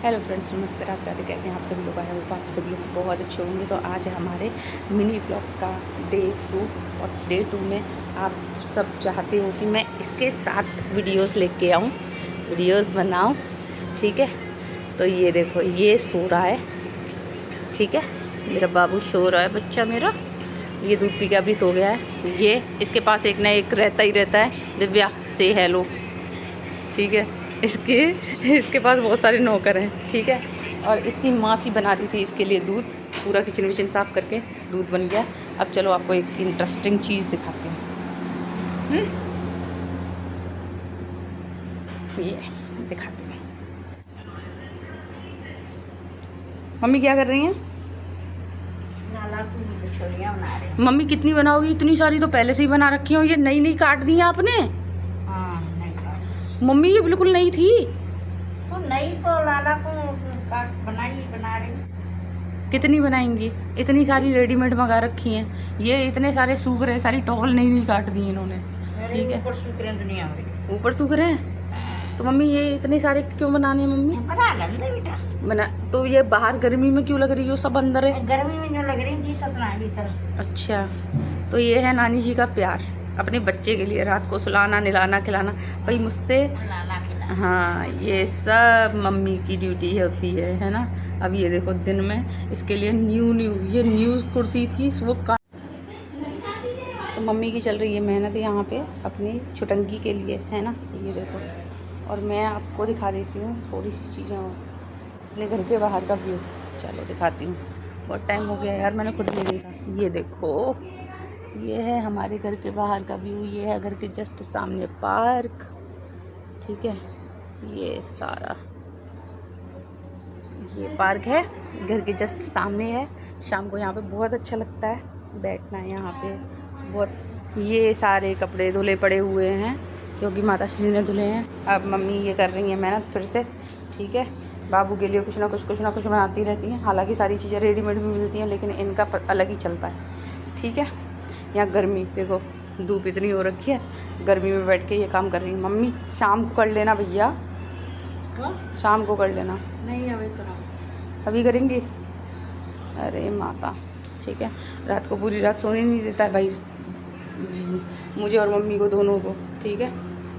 Hello friends, नमस्ते, रात रात कैसे हैं आप सभी लोग। आए हो आप सभी लोग बहुत अच्छे होंगे। तो आज है हमारे मिनी ब्लॉग का डे 2 और डे 2 में आप सब चाहते हो कि मैं इसके साथ वीडियोस लेके आऊँ, वीडियोस बनाऊँ। ठीक है, तो ये देखो, ये सो रहा है। ठीक है, मेरा बाबू सो रहा है, बच्चा मेरा। ये दूध पी के अभी सो गया है। ये इसके पास एक ना एक रहता ही रहता है। दिव्या से हेलो। ठीक है, इसके पास बहुत सारे नौकर हैं। ठीक है, और इसकी मासी बना दी थी इसके लिए दूध, पूरा किचन विचन साफ़ करके दूध बन गया। अब चलो आपको एक इंटरेस्टिंग चीज़ दिखाती हूँ। ये दिखाती हूँ। मम्मी क्या कर रही हैं? मम्मी कितनी बनाओगी? इतनी सारी तो पहले से ही बना रखी हो। ये नई नई काट दी है आपने? मम्मी ये बिल्कुल नहीं थी। तो नहीं तो लाला को बना रही। कितनी बनाएंगी? इतनी सारी रेडीमेड मंगा रखी हैं। ये इतने सारे सूख रहे, सारी टॉवल नई नई काट दी इन्होंने। ठीक है, ऊपर सूख रहे दुनिया में, ऊपर सूख रहे हैं। तो मम्मी ये इतने सारे क्यों बनाने? मम्मी बना लेंगे बेटा। बना तो ये बाहर गर्मी में क्यों लग रही हो? सब अंदर है। गर्मी में जो लग रही जी सपना भीतर। अच्छा, तो ये है नानी जी का प्यार अपने बच्चे के लिए। रात को सुलाना, नहलाना, खिलाना। भाई मुझसे लाला खिला। हाँ, ये सब मम्मी की ड्यूटी होती है ना। अब ये देखो, दिन में इसके लिए ये न्यू कुर्ती थी वो का। तो मम्मी की चल रही है मेहनत यहाँ पे अपनी छुटंगी के लिए, है ना। ये देखो, और मैं आपको दिखा देती हूँ थोड़ी सी चीज़ें अपने घर के बाहर का व्यू। चलो दिखाती हूँ, बहुत टाइम हो गया यार, मैंने खुद नहीं देखा। ये देखो, ये है हमारे घर के बाहर का व्यू। ये है घर के जस्ट सामने पार्क। ठीक है, ये सारा ये पार्क है, घर के जस्ट सामने है। शाम को यहाँ पे बहुत अच्छा लगता है बैठना है यहाँ पे बहुत। ये सारे कपड़े धुले पड़े हुए हैं क्योंकि माता श्री ने धुले हैं। अब मम्मी ये कर रही है मेहनत फिर से। ठीक है, बाबू के लिए कुछ ना कुछ बनाती रहती हैं। हालांकि सारी चीज़ें रेडीमेड भी मिलती हैं, लेकिन इनका अलग ही चलता है। ठीक है, यहाँ गर्मी देखो, धूप इतनी हो रखी है, गर्मी में बैठ के ये काम कर रही है मम्मी। शाम को कर लेना भैया, शाम को कर लेना। नहीं अभी करेंगी? अरे माता। ठीक है, रात को पूरी रात सोने नहीं देता है भाई मुझे और मम्मी को, दोनों को। ठीक है,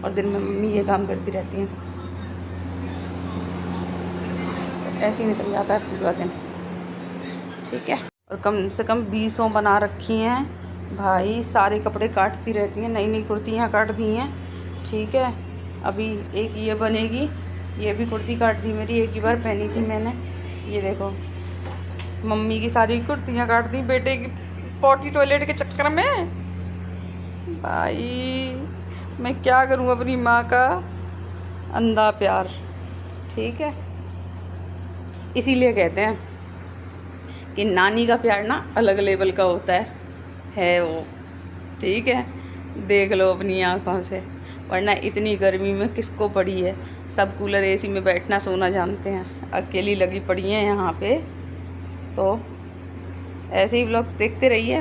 और दिन में मम्मी ये काम करती रहती हैं। ऐसे ही निकल जाता है पूरा दिन। ठीक है, और कम से कम 20 बना रखी हैं भाई। सारे कपड़े काटती रहती हैं, नई नई कुर्तियाँ काट दी हैं। ठीक है, अभी एक ये बनेगी। ये भी कुर्ती काट दी मेरी, एक ही बार पहनी थी मैंने। ये देखो, मम्मी की सारी कुर्तियाँ काट दी बेटे की पॉटी टॉयलेट के चक्कर में। भाई मैं क्या करूँ, अपनी माँ का अंधा प्यार। ठीक है, इसीलिए कहते हैं कि नानी का प्यार ना अलग लेवल का होता है वो। ठीक है, देख लो अपनी आँखों से, वरना इतनी गर्मी में किसको पड़ी है। सब कूलर एसी में बैठना सोना जानते हैं, अकेली लगी पड़ी हैं यहाँ पे। तो ऐसे ही व्लॉग्स देखते रहिए।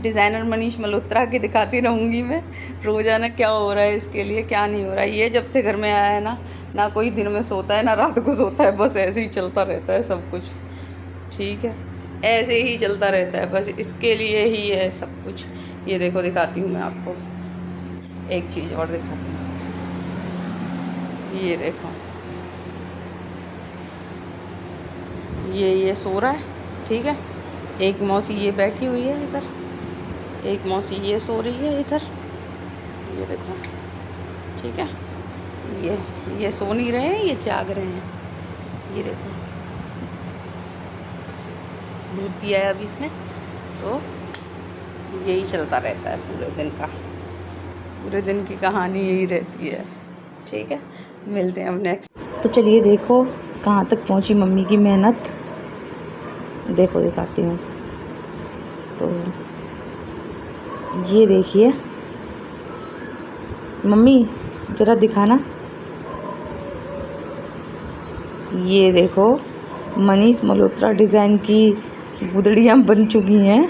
डिज़ाइनर मनीष मल्होत्रा के दिखाती रहूँगी मैं रोज़ाना क्या हो रहा है इसके लिए, क्या नहीं हो रहा है। ये जब से घर में आया है ना कोई दिन में सोता है ना रात को सोता है, बस ऐसे ही चलता रहता है सब कुछ। ठीक है, ऐसे ही चलता रहता है, बस इसके लिए ही है सब कुछ। ये देखो, दिखाती हूँ मैं आपको एक चीज़ और दिखाती हूँ। ये देखो, ये सो रहा है। ठीक है, एक मौसी ये बैठी हुई है इधर, एक मौसी ये सो रही है इधर। ये देखो, ठीक है, ये सो नहीं रहे हैं, ये जाग रहे हैं। ये देखो, दूध पिया है अभी इसने। तो यही चलता रहता है पूरे दिन का, पूरे दिन की कहानी यही रहती है। ठीक है, मिलते हैं अब नेक्स्ट। तो चलिए देखो कहाँ तक पहुँची मम्मी की मेहनत। देखो दिखाती हूँ। तो ये देखिए मम्मी, ज़रा दिखाना। ये देखो, मनीष मल्होत्रा डिज़ाइन की गुदड़ियाँ बन चुकी हैं।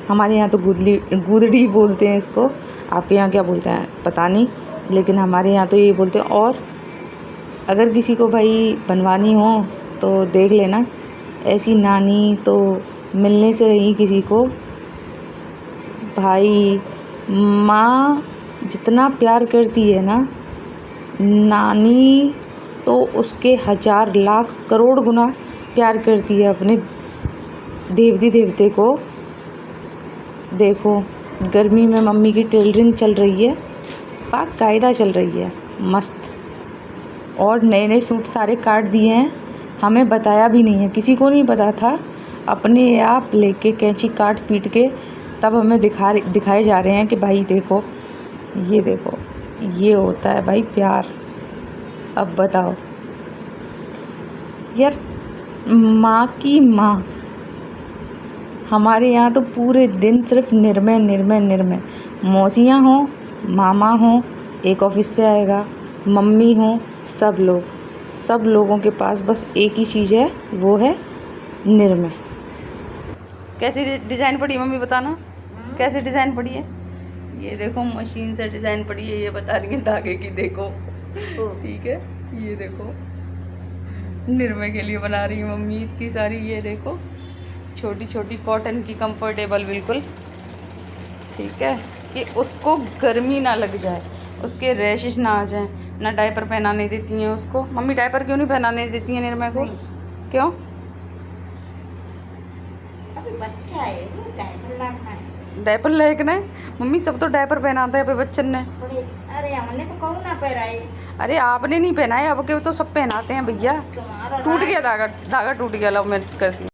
हमारे यहाँ तो गुदड़ी बोलते हैं इसको, आपके यहाँ क्या बोलते हैं पता नहीं, लेकिन हमारे यहाँ तो ये बोलते हैं। और अगर किसी को भाई बनवानी हो तो देख लेना। ऐसी नानी तो मिलने से रही किसी को। भाई माँ जितना प्यार करती है ना, नानी तो उसके 1000 लाख करोड़ गुना प्यार करती है अपने देवती देवते को। देखो गर्मी में मम्मी की टेलरिंग चल रही है, बाकायदा चल रही है, मस्त। और नए नए सूट सारे काट दिए हैं, हमें बताया भी नहीं है, किसी को नहीं पता था। अपने आप लेके कैंची काट पीट के तब हमें दिखाए जा रहे हैं कि भाई देखो, ये होता है भाई प्यार। अब बताओ यार, माँ की माँ। हमारे यहाँ तो पूरे दिन सिर्फ निर्मय निर्मय निर्मय। मौसियाँ हों, मामा हों, एक ऑफिस से आएगा, मम्मी हों, सब लोगों के पास बस एक ही चीज़ है, वो है निर्मय। कैसी डिज़ाइन पड़ी मम्मी बताना, कैसी डिज़ाइन पड़ी है? ये देखो मशीन से डिज़ाइन पड़ी है, ये बता रही है धागे की, देखो ठीक है। ये देखो निर्मय के लिए बना रही है मम्मी इतनी सारी। ये देखो छोटी छोटी कॉटन की, कंफर्टेबल बिल्कुल, ठीक है, कि उसको गर्मी ना लग जाए, उसके रैशेस ना आ जाए। ना डायपर पहनाने देती हैं उसको। मम्मी डायपर क्यों नहीं पहनाने देती हैं निर्मय को? क्यों? अभी बच्चा है, वो डायपर लाना है। डायपर लेके ना मम्मी, सब तो डायपर पहनाते हैं अपने बच्चन ने। अरे हमने तो कहूँ ना पहनाई। अरे आपने नहीं पहनाए, अब के तो सब पहनाते हैं भैया। तुम्हारा टूट गया धागा, धागा टूट गया। लो मैं करती हूँ।